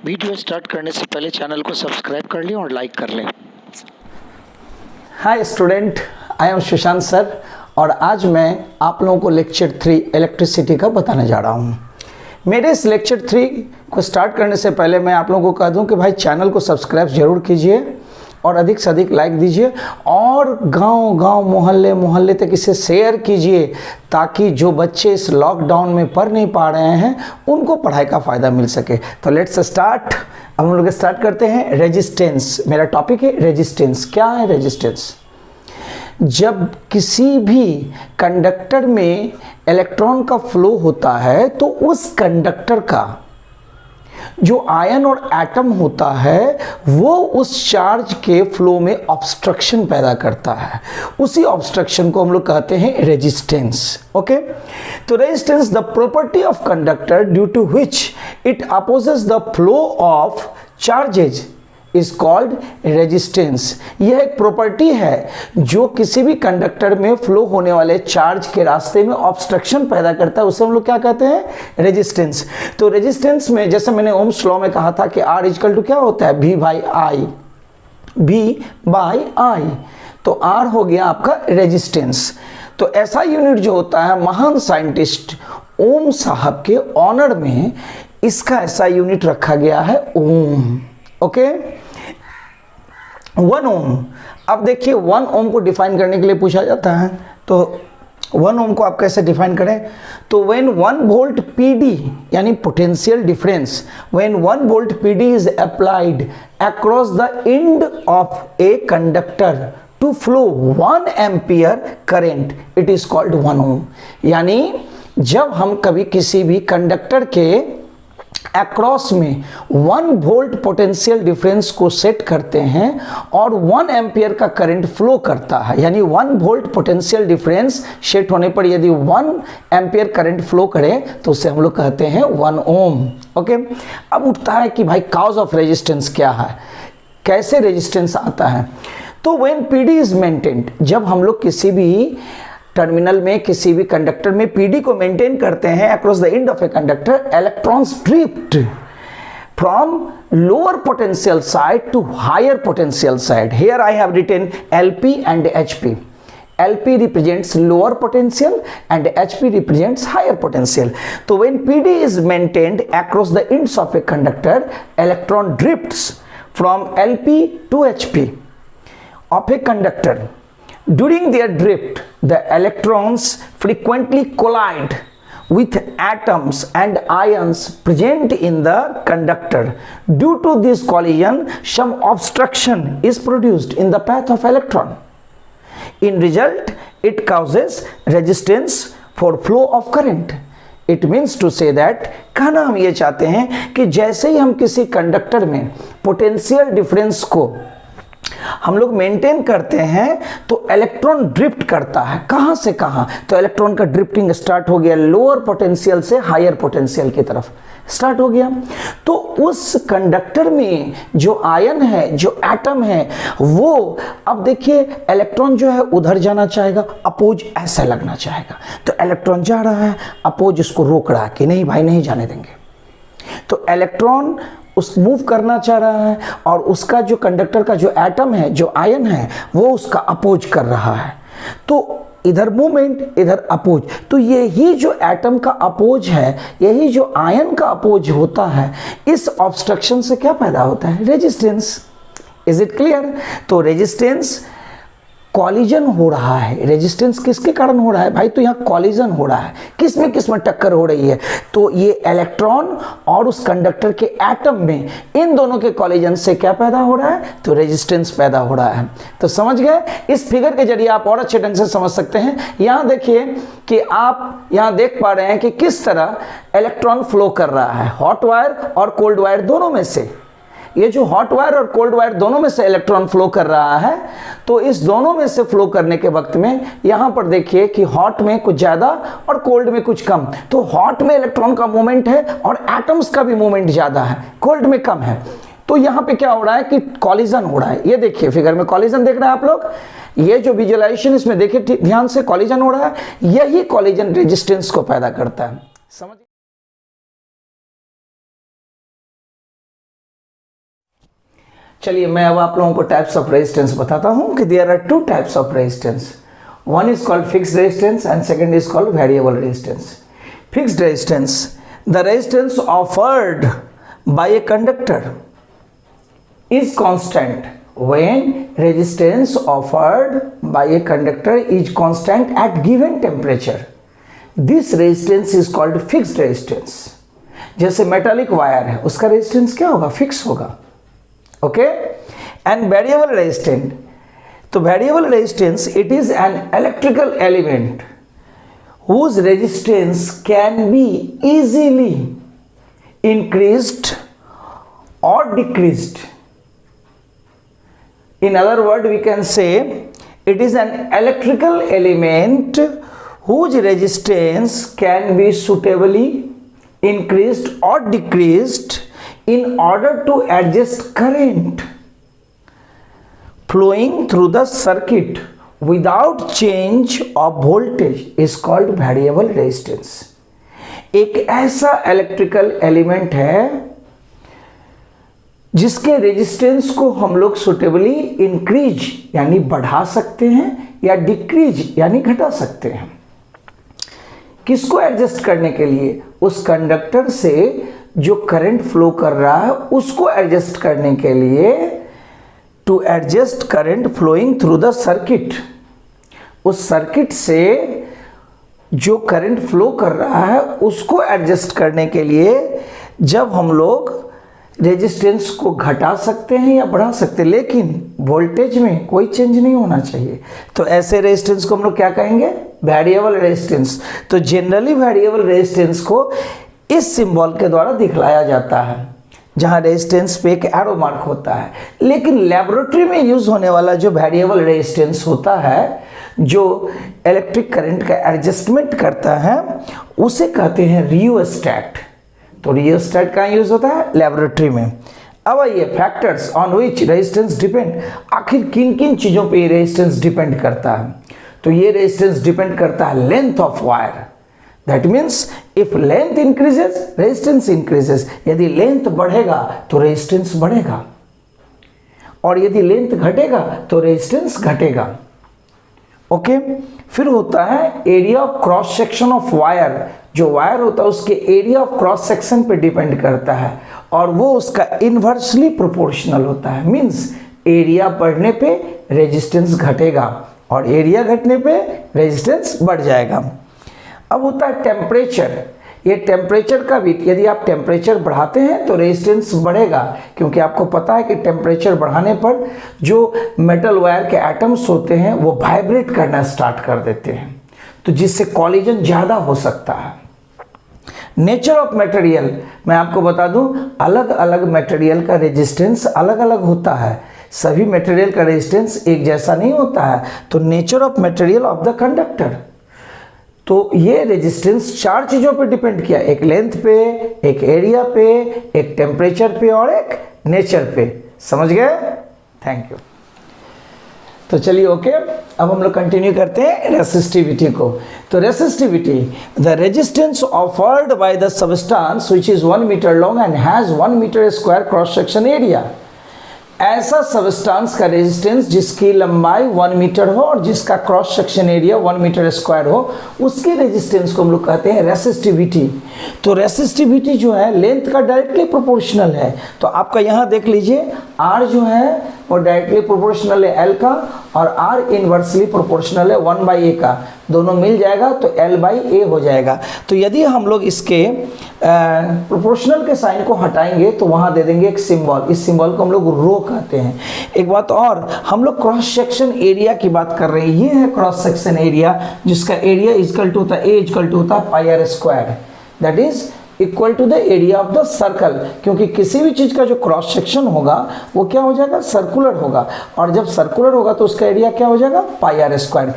Video start करने से पहले चैनल को सब्सक्राइब कर लें और लाइक कर लें। Hi student, I am Sushant sir और आज मैं आप लोगों को लेक्चर 3 इलेक्ट्रिसिटी का बताने जा रहा हूँ। मेरे इस लेक्चर 3 को स्टार्ट करने से पहले मैं आप लोगों को कह दूं कि भाई चैनल को सब्सक्राइब ज़रूर कीजिए और अधिक से अधिक लाइक दीजिए और गांव-गांव मोहल्ले तक इसे शेयर कीजिए ताकि जो बच्चे इस लॉकडाउन में पढ़ नहीं पा रहे हैं उनको पढ़ाई का फ़ायदा मिल सके। तो लेट्स स्टार्ट। अब हम लोग स्टार्ट करते हैं। रेजिस्टेंस मेरा टॉपिक है। रेजिस्टेंस क्या है? रेजिस्टेंस जब किसी भी कंडक्टर में इलेक्ट्रॉन का फ्लो होता है तो उस कंडक्टर का जो आयन और एटम होता है वो उस चार्ज के फ्लो में ऑब्स्ट्रक्शन पैदा करता है। उसी ऑब्स्ट्रक्शन को हम लोग कहते हैं रेजिस्टेंस। ओके, तो resistance the property of conductor due to which it opposes the flow of charges is called resistance. यह एक प्रॉपर्टी है जो किसी भी कंडक्टर में फ्लो होने वाले चार्ज के रास्ते में ऑब्स्ट्रक्शन पैदा करता है, उसे हम लोग क्या कहते हैं? रेजिस्टेंस। तो रेजिस्टेंस में जैसे मैंने ओम्स लॉ में कहा था कि R इक्वल टू क्या होता है? V by I. तो R हो गया आपका रेजिस्टेंस। तो ऐसा यूनिट जो होता है, महान साइंटिस्ट ओम साहब के ऑनर में इसका ऐसा यूनिट रखा गया है, ओम। ओके, 1 ओम। अब देखिए 1 ओम को डिफाइन करने के लिए पूछा जाता है, तो 1 ओम को आप कैसे डिफाइन करें? तो व्हेन 1 वोल्ट पीडी यानी potential difference, when 1 volt PD is applied across the end of a conductor to flow 1 ampere current, it is called 1 ohm. यानी जब हम कभी किसी भी कंडक्टर के अक्रॉस में 1 वोल्ट पोटेंशियल डिफरेंस को सेट करते हैं और 1 एम्पियर का करंट फ्लो करता है, यानी 1 वोल्ट पोटेंशियल डिफरेंस सेट होने पर यदि 1 एम्पियर करंट फ्लो करे तो उसे हम लोग कहते हैं 1 ओम। ओके, अब उठता है कि भाई कॉज ऑफ रेजिस्टेंस क्या है, कैसे रेजिस्टेंस आता है? तो व्हेन पीडी इज मेंटेन्ड, जब हम लोग किसी भी टर्मिनल में किसी भी कंडक्टर में पीडी को मेंटेन करते हैं across the end of a conductor, electrons drift from lower potential side to higher potential side. Here I have written LP and HP. LP represents lower potential and HP represents higher potential. So when PD is maintained across the ends of a conductor, electron drifts from LP to HP of a conductor. During their drift, the electrons frequently collide with atoms and ions present in the conductor. Due to this collision, some obstruction is produced in the path of electron. In result, it causes resistance for flow of current. It means to say that कहना हम ये चाहते हैं कि जैसे ही हम किसी conductor में पोटेंशियल डिफरेंस को हम लोग मेंटेन करते हैं तो इलेक्ट्रॉन ड्रिफ्ट करता है। कहां से कहां? तो इलेक्ट्रॉन का ड्रिफ्टिंग स्टार्ट हो गया लोअर पोटेंशियल से हायर पोटेंशियल की तरफ स्टार्ट हो गया। तो उस कंडक्टर में जो आयन है, जो एटम है, वो अब देखिए इलेक्ट्रॉन जो है उधर जाना चाहेगा, अपोज ऐसा लगना चाहेगा। तो इलेक्ट्रॉन जा रहा है, अपोज उसको रोक रहा है कि नहीं भाई नहीं जाने देंगे। तो इलेक्ट्रॉन उस मूव करना चाह रहा है और उसका जो कंडक्टर का जो एटम है, जो आयन है, वो उसका अपोज कर रहा है। तो इधर मूवमेंट, इधर अपोज। तो यही जो एटम का अपोज है, यही जो आयन का अपोज होता है, इस ऑब्स्ट्रक्शन से क्या पैदा होता है? रेजिस्टेंस। Is it clear? तो रेजिस्टेंस कॉलिजन हो रहा है। रेजिस्टेंस किसके कारण हो रहा है भाई? तो यहाँ कॉलिजन हो रहा है। किस में टक्कर हो रही है? तो ये इलेक्ट्रॉन और उस कंडक्टर के एटम में, इन दोनों के कॉलिजन से क्या पैदा हो रहा है? तो रेजिस्टेंस पैदा हो रहा है। तो समझ गए? इस फिगर के जरिए आप और अच्छे ढंग से समझ सकते हैं। यहाँ देखिए कि आप यहाँ देख पा रहे हैं कि किस तरह इलेक्ट्रॉन फ्लो कर रहा है हॉट वायर और कोल्ड वायर दोनों में से। ये जो हॉट वायर और कोल्ड वायर दोनों में से इलेक्ट्रॉन फ्लो कर रहा है, तो इस दोनों में से फ्लो करने के वक्त में यहां पर देखिए कि हॉट में कुछ ज्यादा और कोल्ड में कुछ कम। तो हॉट में इलेक्ट्रॉन का मूवमेंट है और एटम्स का भी मूवमेंट ज्यादा है, कोल्ड में कम है। तो यहां पे क्या हो रहा है कि कॉलिजन हो रहा है। ये देखिए फिगर में कॉलिजन देख रहे हैं आप लोग, ये जो विजुअलाइजेशन इसमें देखिए ध्यान से, कॉलिजन हो रहा है। यही कॉलिजन रेजिस्टेंस को पैदा करता है। समझ चलिए मैं अब आप लोगों को टाइप्स ऑफ रेजिस्टेंस बताता हूं कि there are two types of resistance. One is called fixed resistance and second is called variable resistance. Fixed resistance, the resistance offered by a conductor is constant when resistance offered by a conductor is constant at given temperature. This resistance is called fixed resistance. जैसे metallic wire है उसका resistance क्या होगा? Fix होगा. Okay. And variable resistance, तो variable resistance it is an electrical element whose resistance can be easily increased or decreased. In other words, we can say it is an electrical element whose resistance can be suitably increased or decreased in order to adjust current flowing through the circuit without change of voltage is called variable resistance. एक ऐसा electrical element है जिसके resistance को हम लोग suitably increase यानी बढ़ा सकते हैं या डिक्रीज यानी घटा सकते हैं. किसको एडजस्ट करने के लिए? उस कंडक्टर से जो करंट फ्लो कर रहा है उसको एडजस्ट करने के लिए. To adjust current flowing through the circuit, उस सर्किट से जो करंट फ्लो कर रहा है उसको एडजस्ट करने के लिए जब हम लोग रेजिस्टेंस को घटा सकते हैं या बढ़ा सकते हैं, लेकिन वोल्टेज में कोई चेंज नहीं होना चाहिए, तो ऐसे रेजिस्टेंस को हम लोग क्या कहेंगे? Variable resistance. तो जनरली वेरिएबल रेजिस्टेंस को इस सिंबल के द्वारा दिखलाया जाता है जहां रेजिस्टेंस पे एक एरो मार्क होता है. लेकिन लेबोरेटरी में यूज होने वाला जो वेरिएबल रेजिस्टेंस होता है जो इलेक्ट्रिक करंट का एडजस्टमेंट करता है उसे कहते हैं रियोस्टैट. तो रियोस्टैट कहाँ यूज होता है? लेबोरेटरी में. अब आइए factors on which resistance depend. आखिर किन किन चीज़ों पे रेजिस्टेंस डिपेंड करता है? तो ये रेजिस्टेंस डिपेंड करता है length of wire. That means if length increases resistance increases. यदि लेंथ बढ़ेगा तो रेजिस्टेंस बढ़ेगा और यदि लेंथ घटेगा तो रेजिस्टेंस घटेगा. ओके. फिर होता है area of cross section of wire. जो वायर होता है उसके एरिया ऑफ क्रॉस सेक्शन पे डिपेंड करता है और वो उसका इन्वर्सली प्रोपोर्शनल होता है. मींस एरिया बढ़ने पे रेजिस्टेंस घटेगा और एरिया घटने पे रेजिस्टेंस बढ़ जाएगा. अब होता है टेम्परेचर. ये टेम्परेचर का भी, यदि आप टेम्परेचर बढ़ाते हैं तो रेजिस्टेंस बढ़ेगा, क्योंकि आपको पता है कि टेम्परेचर बढ़ाने पर जो मेटल वायर के एटम्स होते हैं वो वाइब्रेट करना स्टार्ट कर देते हैं, तो जिससे कॉलिजन ज़्यादा हो सकता है. नेचर ऑफ मटेरियल, मैं आपको बता दूं अलग अलग मटेरियल का रेजिस्टेंस अलग अलग होता है. सभी मटेरियल का रेजिस्टेंस एक जैसा नहीं होता है. तो nature of material of the conductor, तो ये रेजिस्टेंस चार चीज़ों पे डिपेंड किया. एक लेंथ पे, एक एरिया पे, एक टेम्परेचर पे और एक नेचर पे. समझ गए? Thank you. तो चलिए ओके. अब हम लोग कंटिन्यू करते हैं रेसिस्टिविटी को. तो resistivity, the resistance offered by the substance which is 1 metre long and has 1 metre square cross section area. ऐसा सबस्टेंस का रेजिस्टेंस जिसकी लंबाई 1 मीटर हो और जिसका cross section area 1 metre square हो, उसके रेजिस्टेंस को हम लोग कहते हैं रेसिस्टिविटी. तो रेसिस्टिविटी जो है लेंथ का डायरेक्टली प्रोपोर्शनल है. तो आपका यहाँ देख लीजिए R जो है वो डायरेक्टली प्रोपोर्शनल है L का और R इनवर्सली प्रोपोर्शनल है 1/A का. दोनों मिल जाएगा तो L/A हो जाएगा. तो यदि हम लोग इसके प्रोपोर्शनल के साइन को हटाएंगे तो वहाँ दे देंगे एक सिंबल. इस सिंबल को हम लोग रो कहते हैं. एक बात और, हम लोग क्रॉस सेक्शन एरिया की बात कर रहे हैं. ये है क्रॉस सेक्शन एरिया जिसका एरिया इक्वल टू होता है A इक्वल टू होता है πr². That is equal to the area of the circle, क्योंकि किसी भी चीज़ का जो क्रॉस सेक्शन होगा वो क्या हो जाएगा? सर्कुलर होगा, और जब सर्कुलर होगा तो उसका एरिया क्या हो जाएगा? πr².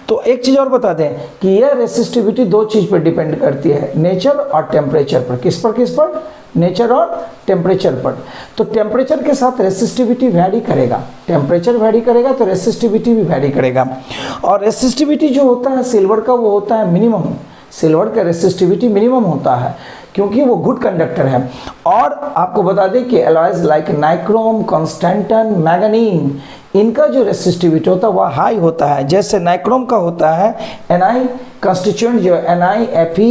तो एक चीज़ और बता दें कि यह रेसिस्टिविटी दो चीज़ पर डिपेंड करती है, नेचर और टेम्परेचर पर. किस पर? नेचर और टेम्परेचर पर. तो टेम्परेचर के साथ रेसिस्टिविटी वैरी करेगा, टेम्परेचर वैरी करेगा तो रेसिस्टिविटी भी वैरी करेगा. और रेसिस्टिविटी जो होता है सिल्वर का वो होता है मिनिमम. सिल्वर का रेसिस्टिविटी मिनिमम होता है. क्योंकि वो गुड कंडक्टर है। और आपको बता दें कि एलॉयज लाइक नाइक्रोम, कॉन्स्टेंटन, मैग्नीन, इनका जो रेसिस्टिविटी होता है वह हाई होता है। जैसे नाइक्रोम का होता है Na कंस्टिट्यूएंट जो Na, Fe,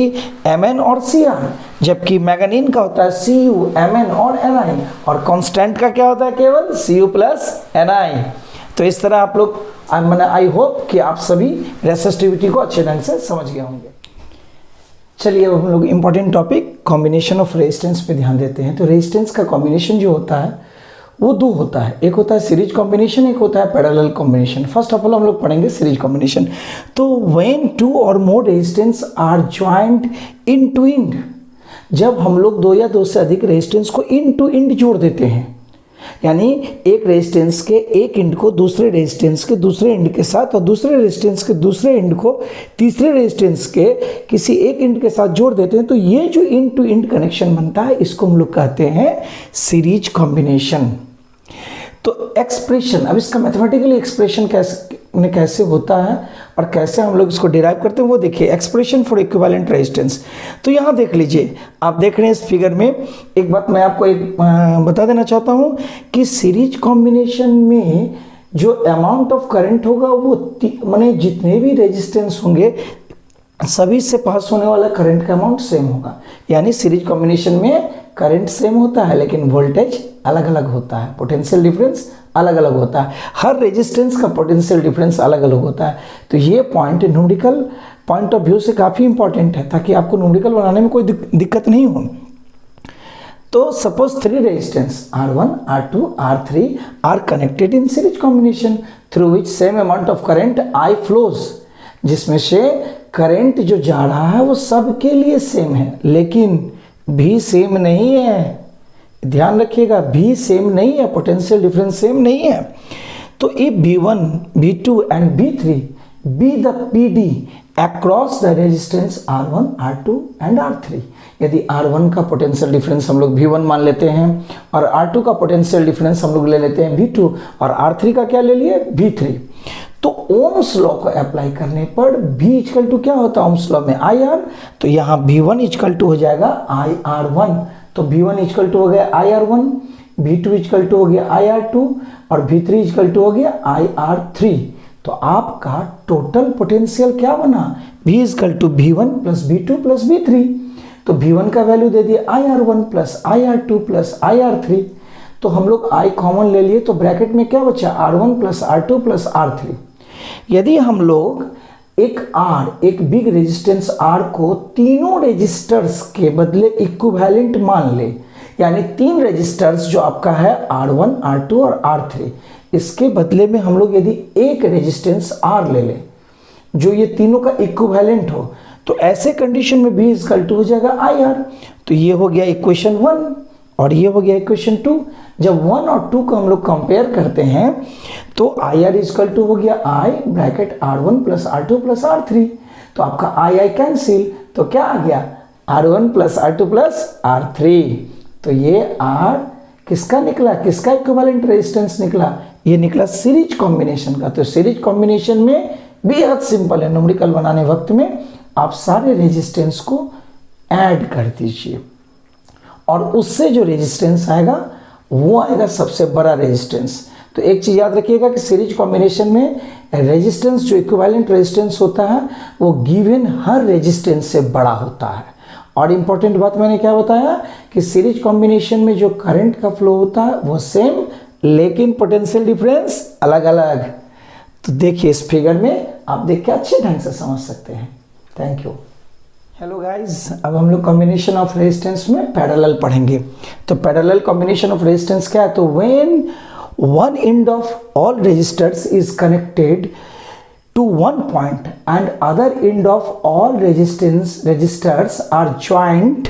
Mn और Cr, जबकि मैग्नीन का होता है Cu, Mn और Ni, और कांस्टेंट का क्या होता है केवल Cu प्लस Ni। तो इस तरह आप लोग आई होप कि आप सभी रेसिस्टिविटी को अच्छे ढंग से समझ गए होंगे। चलिए अब हम लोग important topic combination of resistance पे ध्यान देते हैं। तो रेजिस्टेंस का कॉम्बिनेशन जो होता है वो दो होता है, एक होता है सीरीज कॉम्बिनेशन, एक होता है parallel combination. First of all हम लोग पढ़ेंगे सीरीज कॉम्बिनेशन। तो व्हेन टू और more resistance are joint in to end, जब हम लोग दो या दो से अधिक रेजिस्टेंस को इन टू इंड जोड़ देते हैं, यानी एक रेजिस्टेंस के एक इंड को दूसरे रेजिस्टेंस के दूसरे इंड के साथ और दूसरे रेजिस्टेंस के दूसरे इंड को तीसरे रेजिस्टेंस के किसी एक इंड के साथ जोड़ देते हैं, तो ये जो इंड टू इंड कनेक्शन बनता है इसको हम लोग कहते हैं सीरीज कॉम्बिनेशन। तो एक्सप्रेशन, अब इसका मैथमेटिकली एक्सप्रेशन कैसे होता है और कैसे हम लोग इसको डिराइव करते हैं वो देखिए। एक्सप्रेशन फॉर इक्विवेलेंट रेजिस्टेंस, तो यहाँ देख लीजिए, आप देख रहे हैं इस फिगर में। एक बात मैं आपको बता देना चाहता हूँ कि सीरीज कॉम्बिनेशन में जो अमाउंट ऑफ करंट होगा वो माने जितने भी रेजिस्टेंस होंगे सभी से पास होने वाला करंट का अमाउंट सेम होगा। यानी सीरीज कॉम्बिनेशन में करंट सेम होता है लेकिन वोल्टेज अलग अलग होता है, पोटेंशियल डिफरेंस अलग अलग होता है, हर रेजिस्टेंस का पोटेंशियल डिफरेंस अलग अलग होता है। तो ये point numerical point of view से काफ़ी इंपॉर्टेंट है ताकि आपको न्यूमेरिकल बनाने में कोई दिक्कत नहीं हो। तो suppose three resistance R1, R2, R3 are connected in series combination through which same amount of current I flows, जिसमें से करंट जो जा रहा है वो सबके लिए सेम है लेकिन भी सेम नहीं है। ध्यान रखिएगा, भी सेम नहीं है, पोटेंशियल डिफरेंस सेम नहीं है। तो if V1, V2 and V3 be the PD across the resistance R1, R2 and R3, यदि R1 का पोटेंशियल डिफरेंस हम लोग V1 मान लेते हैं और R2 का पोटेंशियल डिफरेंस हम लोग ले लेते हैं V2 और R3 का क्या ले लिए V3, तो ओम्स लॉ को अप्लाई करने पर V इक्वल टू क्या होता है ओम्स लॉ में IR, तो यहाँ V1 इक्वल टू हो जाएगा IR1, तो V1 इक्वल टू हो गया IR1, V2 इक्वल टू हो गया IR2 और V3 इक्वल टू हो गया IR3। तो आपका टोटल पोटेंशियल क्या बना, V equal to V1 plus V2 plus V3। तो V1 का वैल्यू दे दिया IR1 plus IR2 plus IR3, तो हम लोग I कॉमन ले लिए तो ब्रैकेट में क्या बचा R1 plus R2 plus R3। यदि हम लोग एक बिग रेजिस्टेंस R को तीनों रेजिस्टर्स के बदले इक्विवेलेंट मान ले, यानी तीन रेजिस्टर्स जो आपका है R1, R2 और R3, इसके बदले में हम लोग यदि एक रेजिस्टेंस R ले लें जो ये तीनों का इक्विवेलेंट हो, तो ऐसे कंडीशन में V इक्वल टू हो जाएगा IR। तो ये हो गया इक्वेशन 1 और ये हो गया इक्वेशन 2। जब 1 और 2 को हम लोग कंपेयर करते हैं तो IR इक्वल टू हो गया I bracket R1 plus R2 plus R3, तो आपका I कैंसिल, तो क्या आ गया R1 plus R2 plus R3। तो ये R किसका निकला, किसका इक्विवेलेंट रेजिस्टेंस निकला, ये निकला सीरीज कॉम्बिनेशन का। तो सीरीज कॉम्बिनेशन में बेहद सिंपल है, न्यूमेरिकल बनाने वक्त में आप सारे रेजिस्टेंस को ऐड कर दीजिए और उससे जो रेजिस्टेंस आएगा वो आएगा सबसे बड़ा रेजिस्टेंस। तो एक चीज़ याद रखिएगा कि सीरीज कॉम्बिनेशन में रेजिस्टेंस जो इक्विवेलेंट रेजिस्टेंस होता है वो गिवन हर रेजिस्टेंस से बड़ा होता है। और इम्पॉर्टेंट बात मैंने क्या बताया कि सीरीज कॉम्बिनेशन में जो करंट का फ्लो होता है वो सेम लेकिन पोटेंशियल डिफरेंस अलग अलग। तो देखिए इस फिगर में आप देख के अच्छे ढंग से समझ सकते हैं। Thank you. हेलो गाइस, अब हम लोग कॉम्बिनेशन ऑफ रेजिस्टेंस में पैरेलल पढ़ेंगे। तो पैरेलल कॉम्बिनेशन ऑफ रेजिस्टेंस क्या है, तो when one end of all resistors is connected to one point and other end of all resistors are joined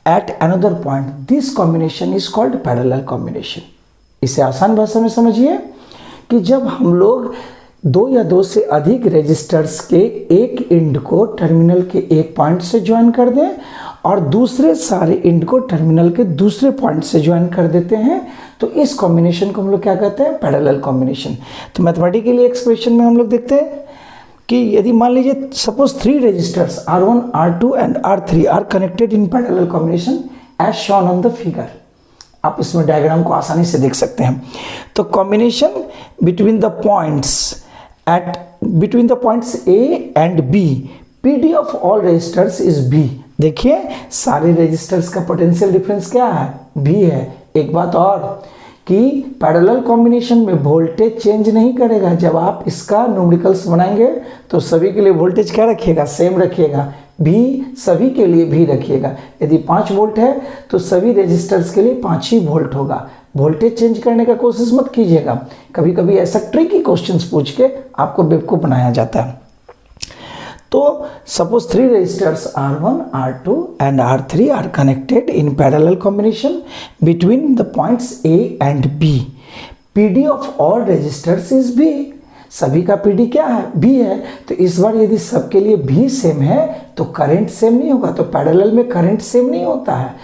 at another point, this combination is called parallel combination। इसे आसान भाषा में समझिए कि जब हम लोग दो या दो से अधिक रेजिस्टर्स के एक एंड को टर्मिनल के एक पॉइंट से ज्वाइन कर दें और दूसरे सारे एंड को टर्मिनल के दूसरे पॉइंट से ज्वाइन कर देते हैं, तो इस कॉम्बिनेशन को हम लोग क्या कहते हैं, पैरेलल कॉम्बिनेशन। तो मैथमेटिकली एक्सप्रेशन में हम लोग देखते हैं कि यदि मान लीजिए suppose 3 resistors R1, R2 and R3 are connected in parallel combination as shown on the figure. आप इसमें डायग्राम को आसानी से देख सकते हैं। तो combination between the points A and B, PD of all resistors is B। देखिए सारे रजिस्टर्स का पोटेंशियल डिफरेंस क्या है? B है। एक बात और कि पैरेलल कॉम्बिनेशन में वोल्टेज चेंज नहीं करेगा। जब आप इसका न्यूमेरिकल्स बनाएंगे तो सभी के लिए वोल्टेज क्या रखिएगा? सेम रखिएगा। भी सभी के लिए भी रखिएगा। यदि 5 वोल्ट है तो सभी रेजिस्टर्स के लिए 5 ही वोल्ट होगा। वोल्टेज चेंज करने का कोशिश मत कीजिएगा। कभी कभी ऐसा ट्रिकी क्वेश्चंस पूछ के आपको बेवकूफ बनाया जाता है। तो suppose 3 resistors R1, R2 and R3 are connected in parallel combination between the points A and B। PD of all resistors is B। सभी का PD क्या है? B है। तो इस बार यदि सबके लिए भी सेम है तो करंट सेम नहीं होगा। तो पैरेलल में करंट सेम नहीं होता है।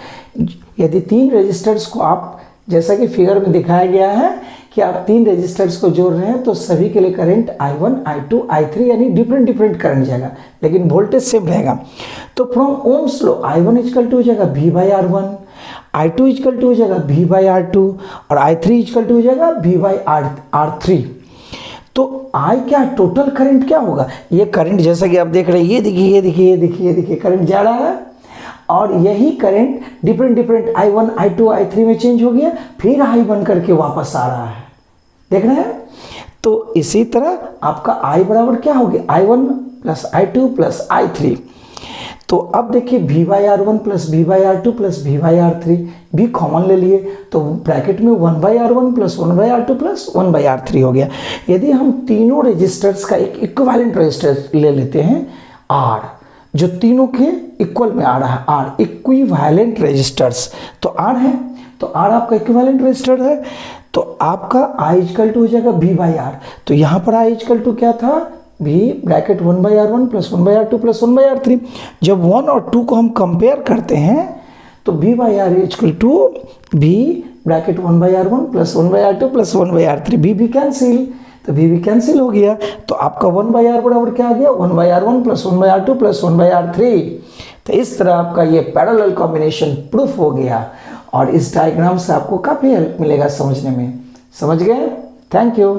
यदि 3 रजिस्टर्स को आप, जैसा कि फिगर में दिखाया गया है कि आप 3 रजिस्टर्स को जोड़ रहे हैं तो सभी के लिए करंट I1, I2, I3 यानी डिफरेंट करंट जाएगा, लेकिन वोल्टेज सेम रहेगा। तो from Ohm's law I1 equal to हो जाएगा V/R1, I2 इक्वल टू हो जाएगा V/R2 और I3 इक्वल टू हो जाएगा V/R3। तो I क्या टोटल करंट क्या होगा? ये करंट जैसा कि आप देख रहे हैं, ये देखिए करंट जा रहा है और यही current different I1, I2, I3 में चेंज हो गया, फिर I1 करके वापस आ रहा है। देख रहे हैं? तो इसी तरह आपका I बराबर क्या हो गया? I1 plus I2 plus I3। तो अब देखिए V/R1 plus V/R2 plus V/R3 भी कॉमन ले लिए तो ब्रैकेट में 1/R1 plus 1/R2 plus 1/R3 हो गया। यदि हम तीनों रजिस्टर्स का एक इक्विवेलेंट रजिस्टर ले लेते हैं R, जो तीनों के इक्वल में आ रहा है, R इक्विवेलेंट रजिस्टर्स, तो R है, तो R आपका इक्विवेलेंट रजिस्टर है। तो आपका I इक्वल टू हो जाएगा V/R। तो यहाँ पर I इक्वल टू क्या था? V bracket 1/R1 plus 1/R2 plus 1/R3। जब 1 और 2 को हम कंपेयर करते हैं तो V/R equal to V bracket 1/R1 plus 1/R2 plus 1/R3। भी कैंसिल, तो भी कैंसिल हो गया। तो आपका 1/R बराबर क्या आ गया? 1/R1 plus 1/R2 plus 1/R3। तो इस तरह आपका ये पैरेलल कॉम्बिनेशन प्रूफ हो गया और इस डायग्राम से आपको काफ़ी हेल्प मिलेगा समझने में। समझ गए? Thank you.